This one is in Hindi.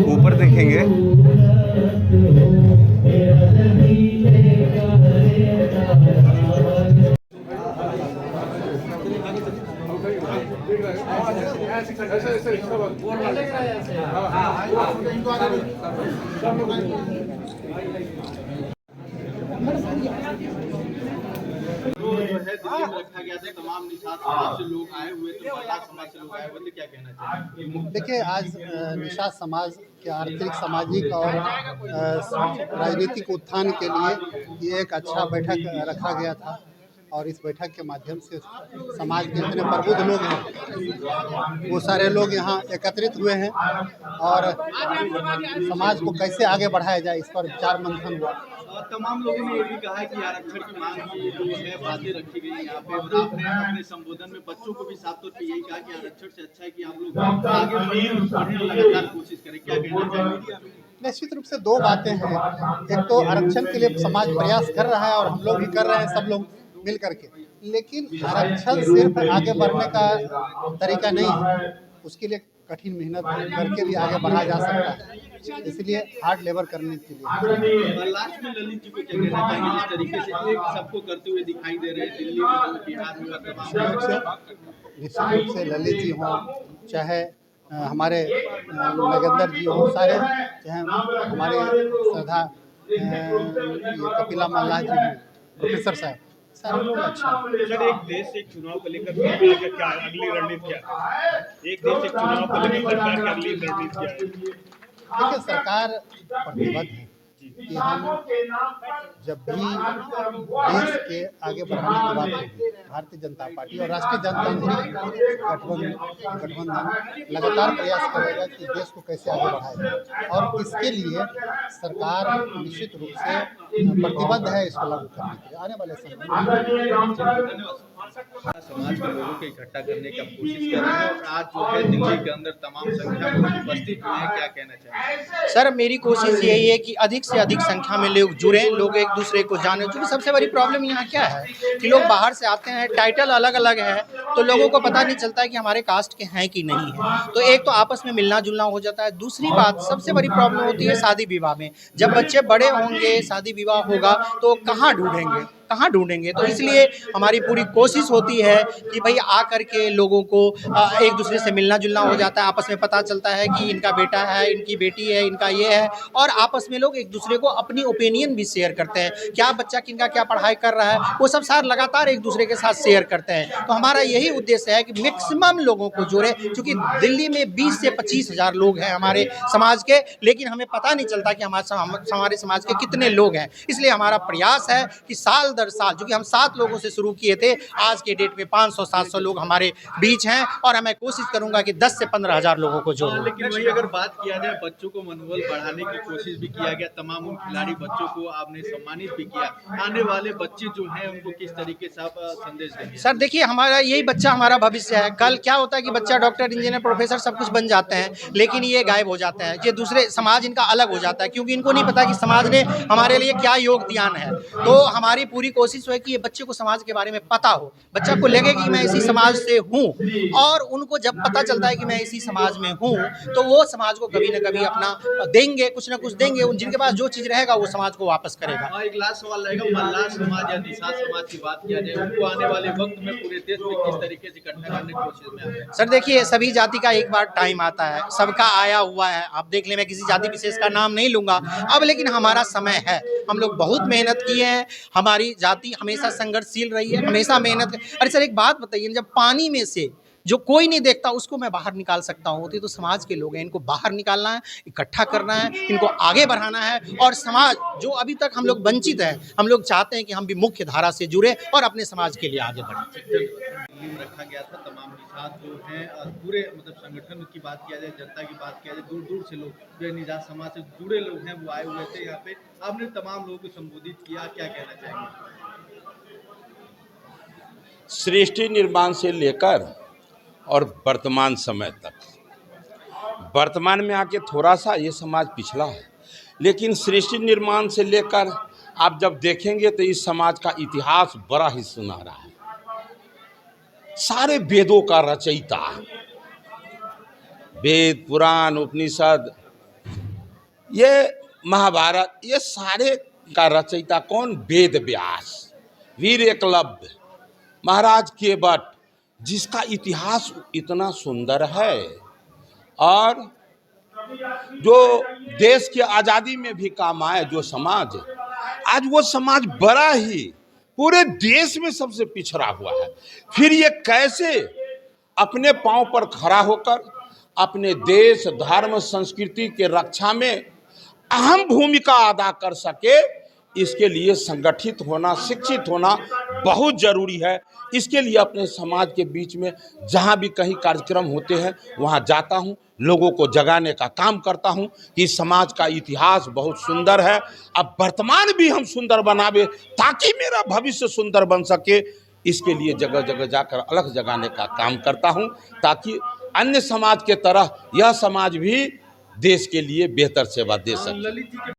ऊपर देखेंगे। जो है दिल्ली में रखा गया था, तमाम निषाद समाज से लोग आए हुए थे, मल्लाह समाज से लोग आए हुए थे, क्या कहना चाहिए? देखिए, आज निषाद समाज के आर्थिक, सामाजिक और राजनीतिक उत्थान के लिए ये एक अच्छा बैठक रखा गया था और इस बैठक के माध्यम से समाज के जितने प्रबुद्ध लोग हैं वो सारे लोग यहाँ एकत्रित हुए हैं और समाज को कैसे आगे बढ़ाया जाए इस पर विचार मंथन हुआ। तमाम लोगों ने ये भी कहा है कि आरक्षण की मांग की जो है बातें रखी गई यहाँ पे, और आपने अपने संबोधन में बच्चों को भी साफ तौर पे यही कहा कि आरक्षण से अच्छा है कि आप लोग आगे बढ़े, लगातार कोशिश करें, क्या कहना चाहिए? निश्चित रूप से दो बातें हैं। एक तो आरक्षण के लिए समाज प्रयास कर रहा है और हम लोग भी कर रहे हैं, सब लोग मिल करके, लेकिन आरक्षण सिर्फ आगे बढ़ने का तरीका नहीं है, उसके लिए कठिन मेहनत करके भी आगे बढ़ा जा सकता है, इसलिए हार्ड लेबर करने के लिए। लास्ट में ललित जी को क्या कहना चाहिए, जिस तरीके से एक सबको करते हुए दिखाई दे रहे हैं दिल्ली में, बिहार में? निश्चित रूप से ललित जी हों, चाहे हमारे नगेंद्र जी हों, सारे, चाहे हमारे श्रद्धा कपिला मल्लाह जी हों, प्रोफेसर साहब, सारे लोग अच्छा। सर, एक देश से चुनाव को लेकर सरकार का क्या अगली रणनीति क्या है? एक देश से चुनाव को लेकर सरकार की अगली रणनीति क्या है? देखिए, सरकार प्रतिबद्ध है कि हम जब भी देश के आगे बढ़ाने की बात होगी, भारतीय जनता पार्टी और राष्ट्रीय जनतांत्रिक गठबंधन लगातार प्रयास करेगा कि देश को कैसे आगे बढ़ाया जाए, और इसके लिए सरकार निश्चित रूप से प्रतिबद्ध है इसको लागू करने के लिए आने वाले समय में। समाज के लोगों को इकट्ठा करने की कोशिश कर रहे हैं और आज जो है दिल्ली के अंदर तमाम संख्या में लोग उपस्थित हुए हैं, क्या कहना चाहिए? सर, मेरी कोशिश यही है कि अधिक से अधिक संख्या में लोग जुड़ें, लोग एक दूसरे को जानें, क्योंकि सबसे बड़ी प्रॉब्लम यहाँ क्या है कि लोग बाहर से आते हैं, टाइटल अलग अलग है, तो लोगों को पता नहीं चलता है कि हमारे कास्ट के हैं कि नहीं है, तो एक तो आपस में मिलना जुलना हो जाता है। दूसरी बात, सबसे बड़ी प्रॉब्लम होती है शादी विवाह में। जब बच्चे बड़े होंगे, शादी विवाह होगा, तो कहाँ ढूंढेंगे? तो इसलिए हमारी पूरी कोशिश होती है कि भाई आ करके लोगों को एक दूसरे से मिलना जुलना हो जाता है, आपस में पता चलता है कि इनका बेटा है, इनकी बेटी है, इनका ये है, और आपस में लोग एक दूसरे को अपनी ओपिनियन भी शेयर करते हैं, क्या बच्चा किनका क्या पढ़ाई कर रहा है, वो सब सार लगातार एक दूसरे के साथ शेयर करते हैं। तो हमारा यही उद्देश्य है कि मैक्सिमम लोगों को जोड़े, क्योंकि दिल्ली में 20 से 25 हज़ार लोग हैं हमारे समाज के, लेकिन हमें पता नहीं चलता कि हमारे समाज के कितने लोग हैं। इसलिए हमारा प्रयास है कि साल दर साल, जो कि हम 7 लोगों से शुरू किए थे, आज के डेट में 500-700 लोग हमारे बीच हैं, और मैं कोशिश करूंगा कि 10 से 15 हज़ार लोगों को जोड़ूं। लेकिन वही अगर बात किया जाए, बच्चों को मनोबल बढ़ाने की कोशिश भी किया गया, तमाम उन खिलाड़ी बच्चों को आपने सम्मानित भी किया। आने वाले बच्चे जो हैं उनको किस तरीके से आप संदेश देंगे? सर देखिए, हमारा यही बच्चा हमारा भविष्य है। कल क्या होता है कि बच्चा डॉक्टर, इंजीनियर, प्रोफेसर सब कुछ बन जाते हैं, लेकिन ये गायब हो जाते हैं, ये दूसरे समाज इनका अलग हो जाता है, क्योंकि इनको नहीं पता कि समाज ने हमारे लिए क्या योगदान है। तो हमारी पूरी कोशिश है कि ये बच्चे को समाज के बारे में पता हो, बच्चा को लगे कि मैं इसी समाज से हूँ, और उनको जब पता चलता है कि मैं इसी समाज में हूँ, तो वो समाज को कभी न कभी अपना देंगे, कुछ न कुछ देंगे, जिनके पास जो चीज़ रहेगा वो समाज को वापस करेगा। एक लास्ट सवाल रहेगा, मल्लाह समाज या निषाद समाज की बात किया जाए, उनको आने वाले वक्त में पूरे देश में किस तरीके से इकट्ठा करने की कोशिश में आते हैं? सर देखिए, सभी जाति का एक बार टाइम आता है, सबका आया हुआ है, आप देख लें, मैं किसी जाति विशेष का नाम नहीं लूँगा अब, लेकिन हमारा समय है, हम लोग बहुत मेहनत किए हैं, हमारी जाति हमेशा संघर्षशील रही है, हमेशा मेहनत। अरे सर, एक बात बताइए, जब पानी में से जो कोई नहीं देखता उसको मैं बाहर निकाल सकता हूँ, तो समाज के लोग हैं, इनको बाहर निकालना है, इकट्ठा करना है, इनको आगे बढ़ाना है, और समाज जो अभी तक हम लोग वंचित हैं, हम लोग चाहते हैं कि हम भी मुख्य धारा से जुड़े और अपने समाज के लिए आगे बढ़ें। दिल्ली में रखा गया था, तमाम निषाद जो हैं पूरे मतलब संगठन की बात किया जाए, जनता की बात किया जाए, दूर दूर से लोग जो निषाद समाज से जुड़े लोग हैं वो आए हुए थे यहाँ पे, आपने तमाम लोगों को संबोधित किया, क्या कहना चाहेंगे? सृष्टि निर्माण से लेकर और वर्तमान समय तक, वर्तमान में आके थोड़ा सा ये समाज पिछड़ा है, लेकिन सृष्टि निर्माण से लेकर आप जब देखेंगे तो इस समाज का इतिहास बड़ा ही सुनहरा है। सारे वेदों का रचयिता, वेद पुराण उपनिषद ये महाभारत ये सारे का रचयिता कौन? वेद व्यास, वीर एकलव्य, महाराज केवट, जिसका इतिहास इतना सुंदर है और जो देश की आज़ादी में भी काम आए, जो समाज आज वो समाज बड़ा ही पूरे देश में सबसे पिछड़ा हुआ है, फिर ये कैसे अपने पांव पर खड़ा होकर अपने देश धर्म संस्कृति के रक्षा में अहम भूमिका अदा कर सके, इसके लिए संगठित होना, शिक्षित होना बहुत जरूरी है। इसके लिए अपने समाज के बीच में जहाँ भी कहीं कार्यक्रम होते हैं वहाँ जाता हूँ, लोगों को जगाने का काम करता हूँ कि समाज का इतिहास बहुत सुंदर है, अब वर्तमान भी हम सुंदर बनावे ताकि मेरा भविष्य सुंदर बन सके। इसके लिए जगह जगह जाकर अलग जगाने का काम करता हूँ ताकि अन्य समाज के तरह यह समाज भी देश के लिए बेहतर सेवा दे सके। ललित जी के